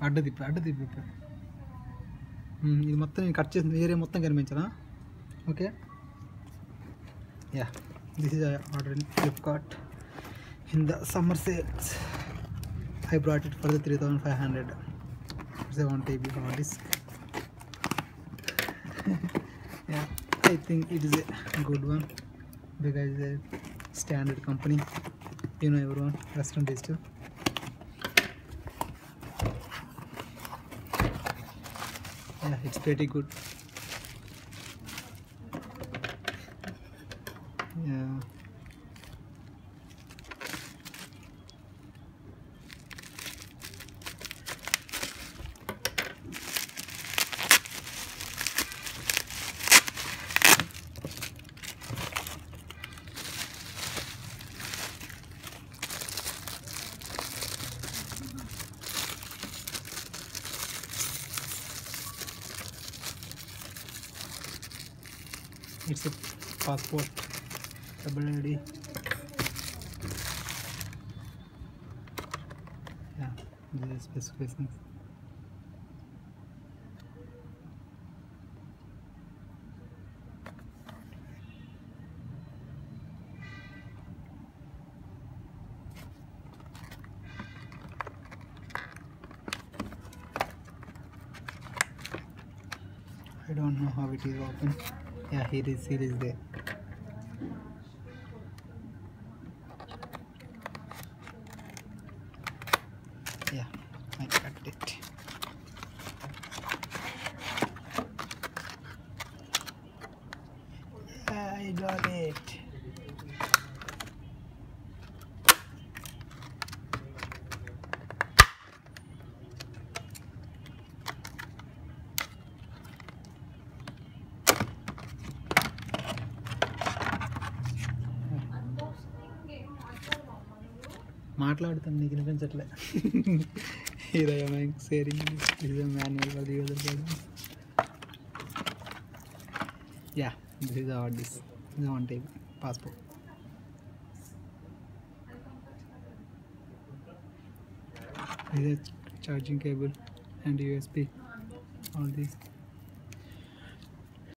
అడ్డు తిప్పి ఇది మొత్తం నేను కట్ చేసిన ఏరియా మొత్తం కనిపించాలా? Okay, ya, this is order in Flipkart in the summer sales. I brought it for the 3500. It's a 1 TB hard disk. Yeah, I think it is a good one because it's a standard company, you know, everyone, Western Digital. Yeah, it's pretty good. Yeah, it's a passport, WD. Yeah, these are specifications. I don't know how it is open. Yeah, here is there. Yeah, I cut it. Yeah, I got it. మాట్లాడుతాను, నీకు వినిపించట్లే. Here I am sharing this. This is a manual for the user guidance. Yeah, this is our this. This is 1 TB passport. This is a charging cable and USB. All these.